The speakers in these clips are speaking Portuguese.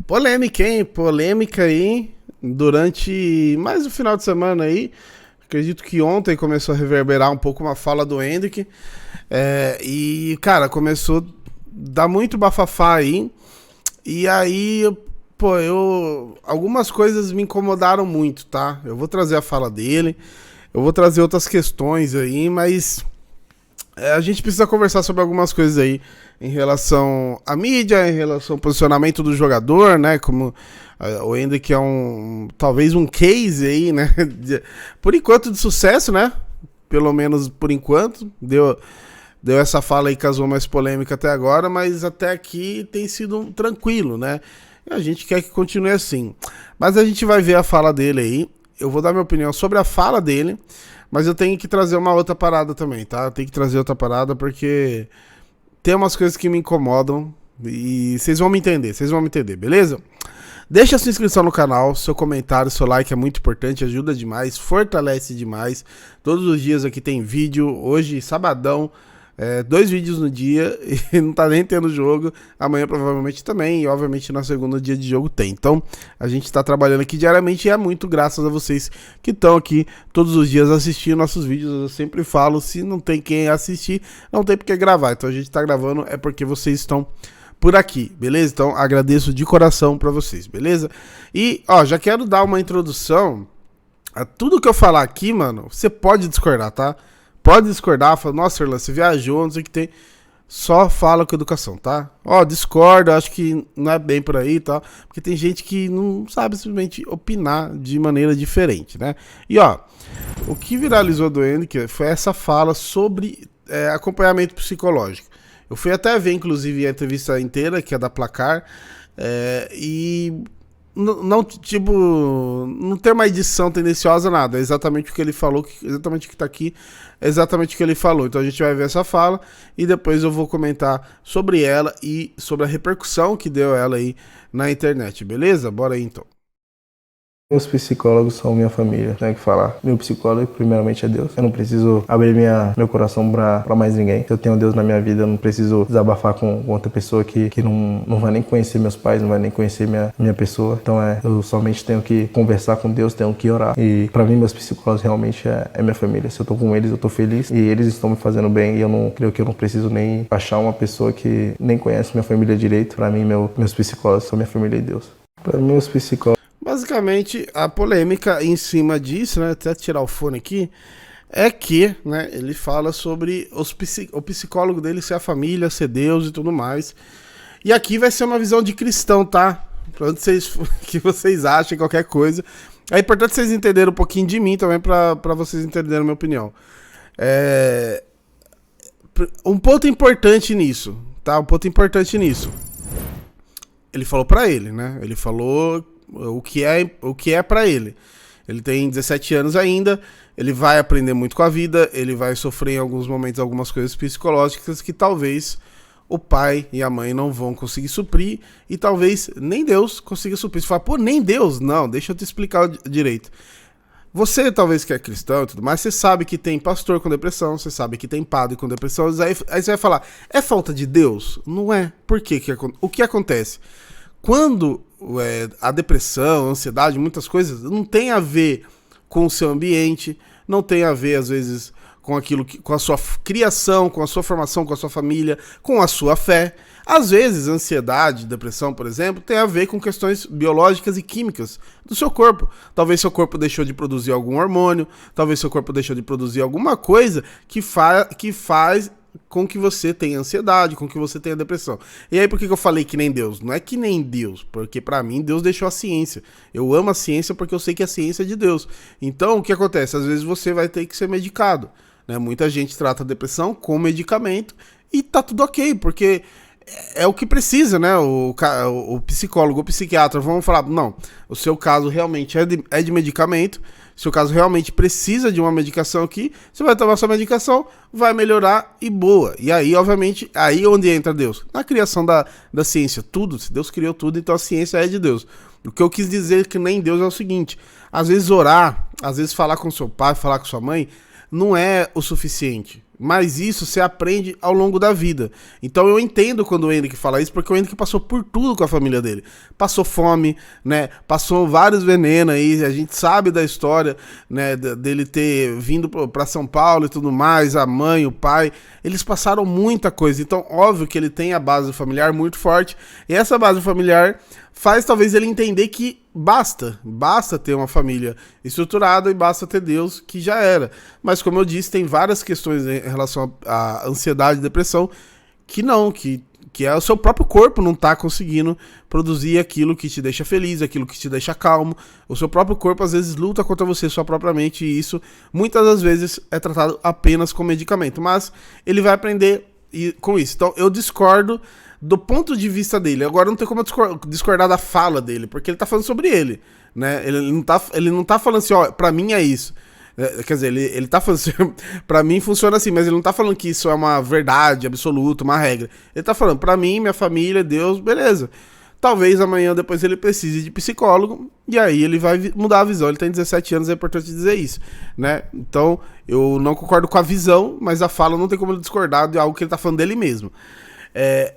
Polêmica, hein? Polêmica aí durante mais o final de semana aí. Acredito que ontem começou a reverberar um pouco uma fala do Hendrick. Cara, começou a dar muito bafafá aí. E aí, algumas coisas me incomodaram muito, tá? Eu vou trazer a fala dele, eu vou trazer outras questões aí, mas a gente precisa conversar sobre algumas coisas aí em relação à mídia, em relação ao posicionamento do jogador, né? Como o Hendrick é talvez um case aí, né? Por enquanto de sucesso, né? Pelo menos por enquanto. Deu essa fala aí, causou mais polêmica até agora, mas até aqui tem sido tranquilo, né? E a gente quer que continue assim. Mas a gente vai ver a fala dele aí. Eu vou dar minha opinião sobre a fala dele, mas eu tenho que trazer uma outra parada também, tá? Eu tenho que trazer outra parada porque tem umas coisas que me incomodam e vocês vão me entender, beleza? Deixa a sua inscrição no canal, seu comentário, seu like é muito importante, ajuda demais, fortalece demais. Todos os dias aqui tem vídeo, hoje, sabadão, 2 vídeos no dia e não tá nem tendo jogo. Amanhã provavelmente também, e obviamente na segunda dia de jogo tem. Então a gente tá trabalhando aqui diariamente e é muito graças a vocês que estão aqui todos os dias assistindo nossos vídeos. Eu sempre falo, se não tem quem assistir, não tem porque gravar. Então a gente tá gravando é porque vocês estão por aqui, beleza? Então agradeço de coração pra vocês, beleza? E ó, já quero dar uma introdução a tudo que eu falar aqui, mano. Você pode discordar, tá? Pode discordar, fala, nossa, Irlan, você viajou, não sei o que tem. Só fala com educação, tá? Ó, discorda, acho que não é bem por aí e tal. Porque tem gente que não sabe simplesmente opinar de maneira diferente, né? E ó, o que viralizou do Hendrick foi essa fala sobre acompanhamento psicológico. Eu fui até ver, inclusive, a entrevista inteira, que é da Placar, e não, tipo, não tem uma edição tendenciosa, nada. É exatamente o que ele falou, exatamente o que tá aqui, é exatamente o que ele falou. Então a gente vai ver essa fala e depois eu vou comentar sobre ela e sobre a repercussão que deu ela aí na internet, beleza? Bora aí então. Meus psicólogos são minha família, tenho que falar. Meu psicólogo, primeiramente, é Deus. Eu não preciso abrir meu coração pra mais ninguém. Se eu tenho Deus na minha vida, eu não preciso desabafar com outra pessoa que não vai nem conhecer meus pais, não vai nem conhecer minha pessoa. Então, eu somente tenho que conversar com Deus, tenho que orar. E pra mim, meus psicólogos realmente é minha família. Se eu tô com eles, eu tô feliz. E eles estão me fazendo bem. E eu não creio que eu não preciso nem achar uma pessoa que nem conhece minha família direito. Pra mim, meus psicólogos são minha família e Deus. Pra mim, meus psicólogos. Basicamente, a polêmica em cima disso, né, até tirar o fone aqui, é que, né, ele fala sobre o psicólogo dele ser a família, ser Deus e tudo mais. E aqui vai ser uma visão de cristão, tá? Pra onde que vocês achem qualquer coisa. É importante vocês entenderem um pouquinho de mim também, pra vocês entenderem a minha opinião. Um ponto importante nisso, tá? Um ponto importante nisso. Ele falou pra ele, né? Ele falou o que é para ele. Ele tem 17 anos ainda, ele vai aprender muito com a vida, ele vai sofrer em alguns momentos algumas coisas psicológicas que talvez o pai e a mãe não vão conseguir suprir e talvez nem Deus consiga suprir. Você fala, pô, nem Deus? Não, deixa eu te explicar direito. Você talvez que é cristão e tudo mais, você sabe que tem pastor com depressão, você sabe que tem padre com depressão, aí você vai falar, é falta de Deus? Não é. Por quê? O que acontece? Quando a depressão, a ansiedade, muitas coisas, não tem a ver com o seu ambiente, não tem a ver, às vezes, com com a sua criação, com a sua formação, com a sua família, com a sua fé. Às vezes, ansiedade, depressão, por exemplo, tem a ver com questões biológicas e químicas do seu corpo. Talvez seu corpo deixou de produzir algum hormônio, talvez seu corpo deixou de produzir alguma coisa que faz com que você tenha ansiedade, com que você tenha depressão. E aí por que eu falei que nem Deus? Não é que nem Deus, porque pra mim Deus deixou a ciência. Eu amo a ciência porque eu sei que a ciência é de Deus. Então o que acontece? Às vezes você vai ter que ser medicado, né? Muita gente trata a depressão com medicamento e tá tudo ok, porque é o que precisa, né? O psicólogo, o psiquiatra vão falar, não, o seu caso realmente é de medicamento, se o caso realmente precisa de uma medicação aqui, você vai tomar sua medicação, vai melhorar e boa. E aí, obviamente, aí onde entra Deus? Na criação da ciência, tudo, se Deus criou tudo, então a ciência é de Deus. O que eu quis dizer que nem Deus é o seguinte, às vezes orar, às vezes falar com seu pai, falar com sua mãe, não é o suficiente. mas isso você aprende ao longo da vida. Então eu entendo quando o Henrique fala isso, porque o Henrique passou por tudo com a família dele. Passou fome, né? Passou vários venenos aí, a gente sabe da história, né? Dele ter vindo para São Paulo e tudo mais, a mãe, o pai, eles passaram muita coisa. Então, óbvio que ele tem a base familiar muito forte, e essa base familiar faz talvez ele entender que basta ter uma família estruturada e basta ter Deus, que já era. Mas como eu disse, tem várias questões em relação à ansiedade e depressão que não, que é o seu próprio corpo não tá conseguindo produzir aquilo que te deixa feliz, aquilo que te deixa calmo. O seu próprio corpo às vezes luta contra você sua própria mente, e isso muitas das vezes é tratado apenas com medicamento, mas ele vai aprender com isso. Então eu discordo do ponto de vista dele. Agora não tem como eu discordar da fala dele, porque ele tá falando sobre ele, né? Ele não tá falando assim, ó, pra mim é isso. Quer dizer, ele tá falando assim, pra mim funciona assim, mas ele não tá falando que isso é uma verdade absoluta, uma regra. Ele tá falando, pra mim, minha família, Deus, beleza. Talvez amanhã depois ele precise de psicólogo, e aí ele vai mudar a visão. Ele tem 17 anos, é importante dizer isso, né? Então, eu não concordo com a visão, mas a fala não tem como ele discordar de algo que ele tá falando dele mesmo.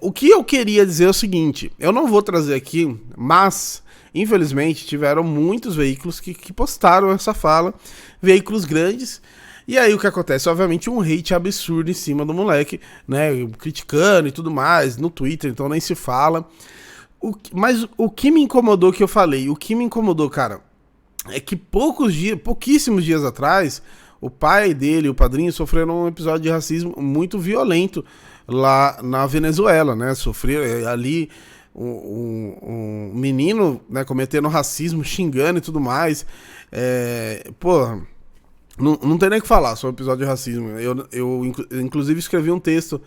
O que eu queria dizer é o seguinte, eu não vou trazer aqui, mas infelizmente tiveram muitos veículos que postaram essa fala, veículos grandes, e aí o que acontece? Obviamente um hate absurdo em cima do moleque, né, criticando e tudo mais, no Twitter, então nem se fala. Mas o que me incomodou que eu falei, o que me incomodou, cara, é que pouquíssimos dias atrás, o pai dele, o padrinho, sofreram um episódio de racismo muito violento lá na Venezuela, né? Sofreram ali um menino, né, cometendo racismo, xingando e tudo mais. Porra, não tem nem o que falar sobre o episódio de racismo. Eu inclusive escrevi um texto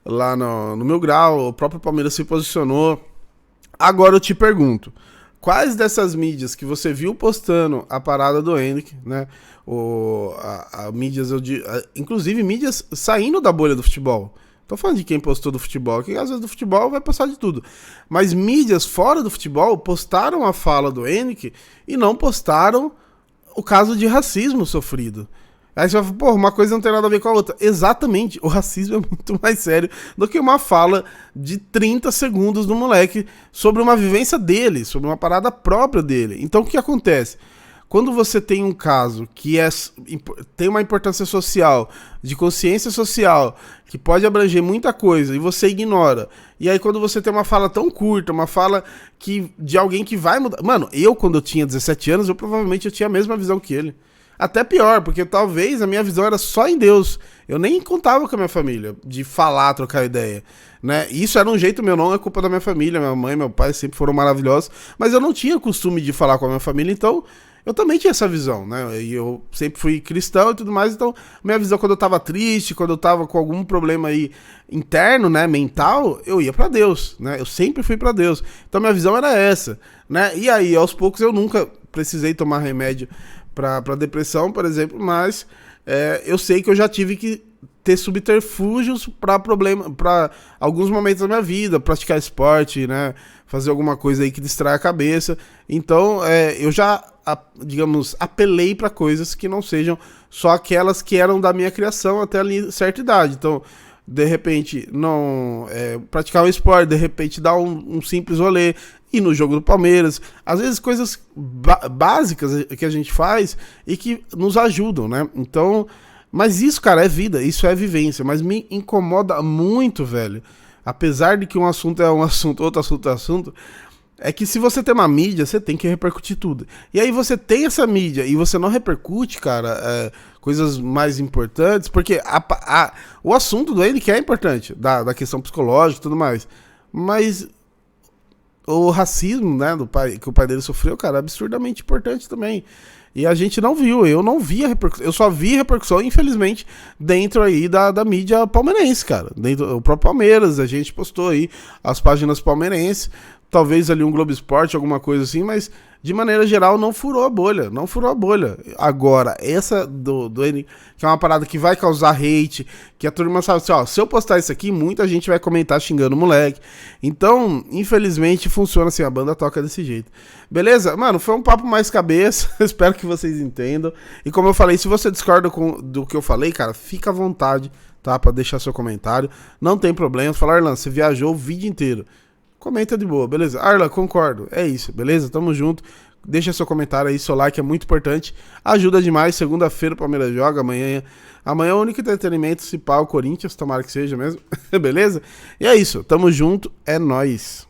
lá no meu grau, o próprio Palmeiras se posicionou. Agora eu te pergunto, quais dessas mídias que você viu postando a parada do Henrique, né? Mídias, inclusive mídias saindo da bolha do futebol. Tô falando de quem postou do futebol, que às vezes do futebol vai passar de tudo. Mas mídias fora do futebol postaram a fala do Henrique e não postaram o caso de racismo sofrido. Aí você vai falar, pô, uma coisa não tem nada a ver com a outra. Exatamente, o racismo é muito mais sério do que uma fala de 30 segundos do moleque sobre uma vivência dele, sobre uma parada própria dele. Então o que acontece? Quando você tem um caso que tem uma importância social, de consciência social, que pode abranger muita coisa, e você ignora, e aí quando você tem uma fala tão curta, uma fala de alguém que vai mudar... Mano, quando eu tinha 17 anos, provavelmente eu tinha a mesma visão que ele. Até pior, porque talvez a minha visão era só em Deus. Eu nem contava com a minha família, de falar, trocar ideia, né? Isso era um jeito meu, não é culpa da minha família. Minha mãe e meu pai sempre foram maravilhosos, mas eu não tinha costume de falar com a minha família, então eu também tinha essa visão, né? E eu sempre fui cristão e tudo mais, então minha visão quando eu tava triste, quando eu tava com algum problema aí interno, né, mental, eu ia pra Deus, né? Eu sempre fui pra Deus. Então minha visão era essa, né? E aí, aos poucos, eu nunca precisei tomar remédio pra depressão, por exemplo, mas eu sei que eu já tive que ter subterfúgios para alguns momentos da minha vida, praticar esporte, né, fazer alguma coisa aí que distrai a cabeça. Então, eu já, digamos, apelei para coisas que não sejam só aquelas que eram da minha criação até ali certa idade. Então, de repente, não praticar um esporte, de repente dar um simples rolê, ir no jogo do Palmeiras, às vezes coisas básicas que a gente faz e que nos ajudam, né? Então, mas isso, cara, é vida, isso é vivência, mas me incomoda muito, velho. Apesar de que um assunto é um assunto, outro assunto é assunto, é que se você tem uma mídia, você tem que repercutir tudo. E aí você tem essa mídia e você não repercute, cara, coisas mais importantes, porque o assunto do Henrique é importante, da questão psicológica e tudo mais, mas o racismo, né, que o pai dele sofreu, cara, é absurdamente importante também. E a gente não viu, eu não vi a repercussão, eu só vi repercussão, infelizmente, dentro aí da mídia palmeirense, cara. Dentro do próprio Palmeiras, a gente postou aí as páginas palmeirenses, talvez ali um Globo Esporte, alguma coisa assim, mas de maneira geral não furou a bolha, não furou a bolha. Agora, essa do N, que é uma parada que vai causar hate, que a turma sabe assim, ó, se eu postar isso aqui, muita gente vai comentar xingando o moleque. Então, infelizmente, funciona assim, a banda toca desse jeito. Beleza? Mano, foi um papo mais cabeça, espero que vocês entendam. E como eu falei, se você discorda do que eu falei, cara, fica à vontade, tá? Pra deixar seu comentário. Não tem problema. Falar, Arlan, você viajou o vídeo inteiro. Comenta de boa, beleza? Arlan, concordo. É isso, beleza? Tamo junto. Deixa seu comentário aí, seu like é muito importante. Ajuda demais. Segunda-feira o Palmeiras joga. Amanhã é o único entretenimento, se pá, o Corinthians. Tomara que seja mesmo. Beleza? E é isso. Tamo junto. É nóis.